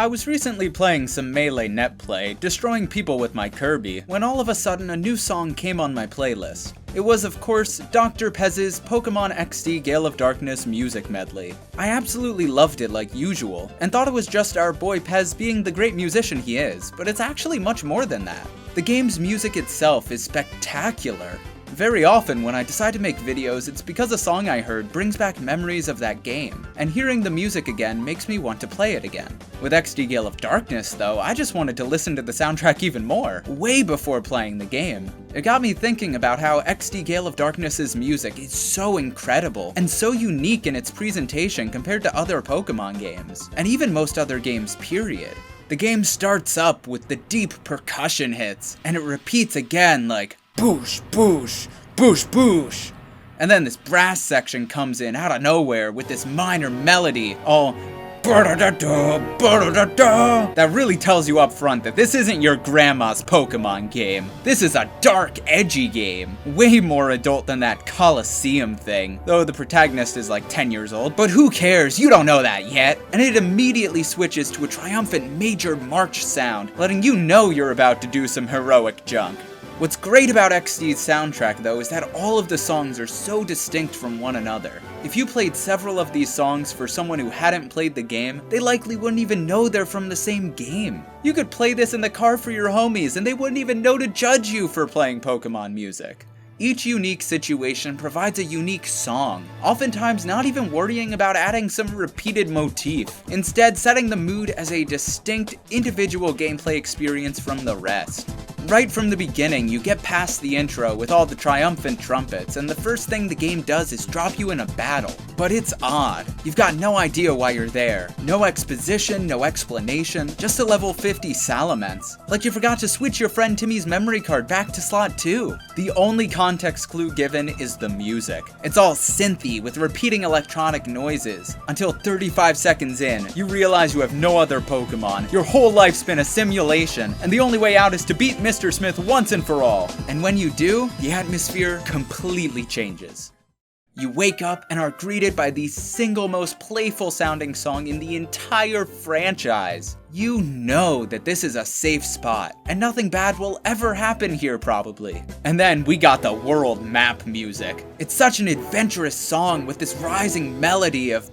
I was recently playing some melee netplay, destroying people with my Kirby, when all of a sudden a new song came on my playlist. It was, of course, Dr. Pez's Pokemon XD Gale of Darkness music medley. I absolutely loved it like usual, and thought it was just our boy Pez being the great musician he is, but it's actually much more than that. The game's music itself is spectacular. Very often when I decide to make videos, it's because a song I heard brings back memories of that game, and hearing the music again makes me want to play it again. With XD Gale of Darkness though, I just wanted to listen to the soundtrack even more, way before playing the game. It got me thinking about how XD Gale of Darkness's music is so incredible, and so unique in its presentation compared to other Pokemon games, and even most other games period. The game starts up with the deep percussion hits, and it repeats again like, boosh, boosh, boosh, boosh. And then this brass section comes in out of nowhere with this minor melody, all ba-da-da-da, ba-da-da-da, that really tells you up front that this isn't your grandma's Pokemon game. This is a dark, edgy game. Way more adult than that Coliseum thing, though the protagonist is like 10 years old, but who cares, you don't know that yet. And it immediately switches to a triumphant major march sound, letting you know you're about to do some heroic junk. What's great about XD's soundtrack though is that all of the songs are so distinct from one another. If you played several of these songs for someone who hadn't played the game, they likely wouldn't even know they're from the same game. You could play this in the car for your homies and they wouldn't even know to judge you for playing Pokemon music. Each unique situation provides a unique song, oftentimes not even worrying about adding some repeated motif, instead setting the mood as a distinct, individual gameplay experience from the rest. Right from the beginning, you get past the intro with all the triumphant trumpets, and the first thing the game does is drop you in a battle. But it's odd. You've got no idea why you're there. No exposition, no explanation, just a level 50 Salamence. Like you forgot to switch your friend Timmy's memory card back to slot 2. The only context clue given is the music. It's all synthy with repeating electronic noises, until 35 seconds in, you realize you have no other Pokemon, your whole life's been a simulation, and the only way out is to beat Mr. Smith once and for all. And when you do, the atmosphere completely changes. You wake up and are greeted by the single most playful sounding song in the entire franchise. You know that this is a safe spot, and nothing bad will ever happen here probably. And then we got the world map music. It's such an adventurous song with this rising melody of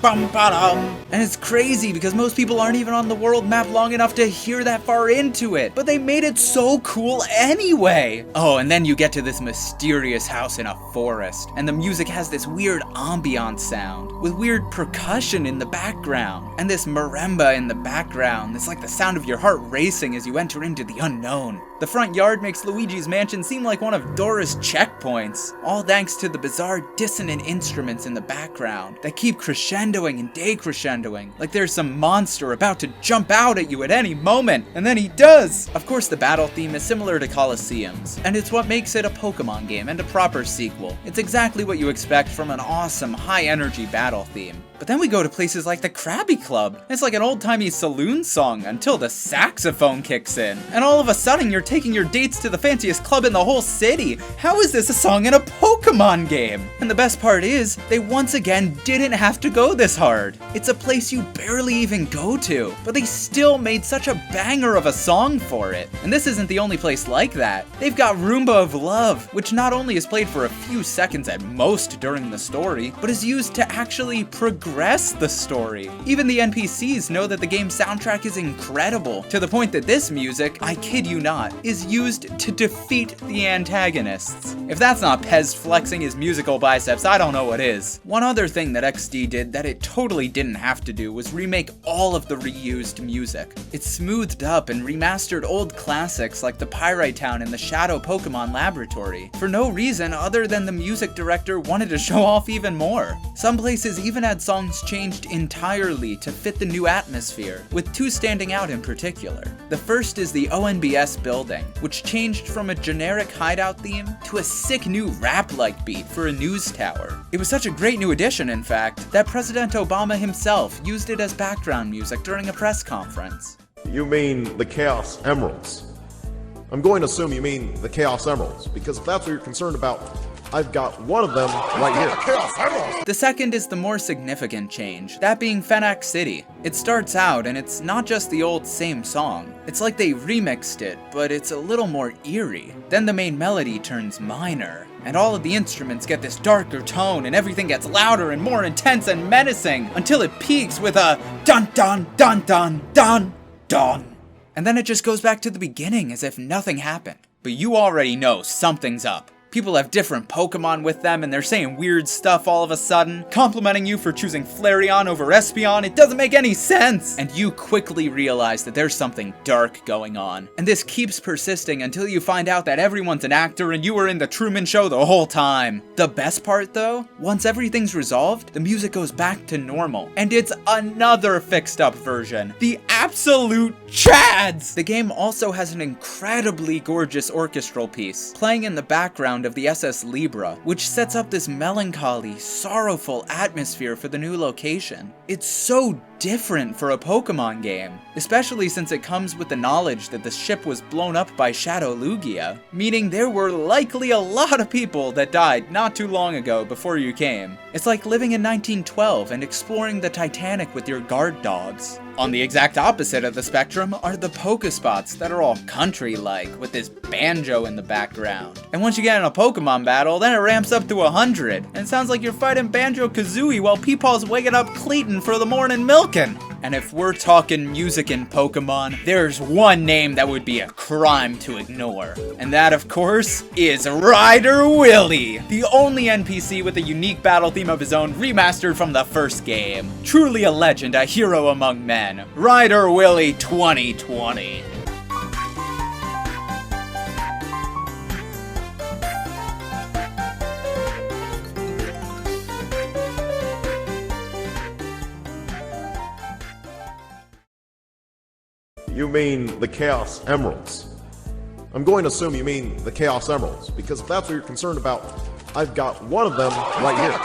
bum-ba-dum. And it's crazy because most people aren't even on the world map long enough to hear that far into it, but they made it so cool anyway. Oh, and then you get to this mysterious house in a forest, and the music has this weird ambiance sound, with weird percussion in the background, and this marimba in the background. It's like the sound of your heart racing as you enter into the unknown. The front yard makes Luigi's mansion seem like one of Dora's checkpoints, all thanks to the bizarre dissonant instruments in the background that keep crescendoing and decrescendoing, like there's some monster about to jump out at you at any moment, and then he does! Of course the battle theme is similar to Coliseum's, and it's what makes it a Pokemon game and a proper sequel. It's exactly what you expect from an awesome, high-energy battle theme. But then we go to places like the Krabby Club. It's like an old-timey saloon song until the saxophone kicks in. And all of a sudden you're taking your dates to the fanciest club in the whole city. How is this a song in a Pokemon game? And the best part is, they once again didn't have to go this hard. It's a place you barely even go to, but they still made such a banger of a song for it. And this isn't the only place like that. They've got Roomba of Love, which not only is played for a few seconds at most during the story, but is used to actually progress the story. Even the NPCs know that the game's soundtrack is incredible, to the point that this music, I kid you not, is used to defeat the antagonists. If that's not Pez flexing his musical biceps, I don't know what is. One other thing that XD did that it totally didn't have to do was remake all of the reused music. It smoothed up and remastered old classics like the Pyrite Town and the Shadow Pokemon Laboratory, for no reason other than the music director wanted to show off even more. Some places even had songs changed entirely to fit the new atmosphere, with two standing out in particular. The first is the ONBS building, which changed from a generic hideout theme to a sick new rap-like beat for a news tower. It was such a great new addition, in fact, that President Obama himself used it as background music during a press conference. You mean the Chaos Emeralds? I'm going to assume you mean the Chaos Emeralds, because if that's what you're concerned about, I've got one of them right here. The second is the more significant change, that being Fenac City. It starts out and it's not just the old same song. It's like they remixed it, but it's a little more eerie. Then the main melody turns minor, and all of the instruments get this darker tone and everything gets louder and more intense and menacing until it peaks with a dun dun dun dun dun dun. And then it just goes back to the beginning as if nothing happened. But you already know something's up. People have different Pokemon with them and they're saying weird stuff all of a sudden, complimenting you for choosing Flareon over Espeon. It doesn't make any sense! And you quickly realize that there's something dark going on. And this keeps persisting until you find out that everyone's an actor and you were in the Truman Show the whole time. The best part though, once everything's resolved, the music goes back to normal. And it's another fixed up version. The absolute chads! The game also has an incredibly gorgeous orchestral piece, playing in the background of the SS Libra, which sets up this melancholy, sorrowful atmosphere for the new location. It's so different for a Pokemon game, especially since it comes with the knowledge that the ship was blown up by Shadow Lugia, meaning there were likely a lot of people that died not too long ago before you came. It's like living in 1912 and exploring the Titanic with your guard dogs. On the exact opposite of the spectrum are the Pokespots that are all country-like, with this banjo in the background. And once you get in a Pokemon battle, then it ramps up to 100, and it sounds like you're fighting Banjo-Kazooie while Peepaw's waking up Clayton for the morning milking. And if we're talking music in Pokemon, there's one name that would be a crime to ignore. And that, of course, is Ryder Willie, the only NPC with a unique battle theme of his own remastered from the first game. Truly a legend, a hero among men. Ryder Willie 2020. You mean the Chaos Emeralds. I'm going to assume you mean the Chaos Emeralds, because if that's what you're concerned about, I've got one of them right here.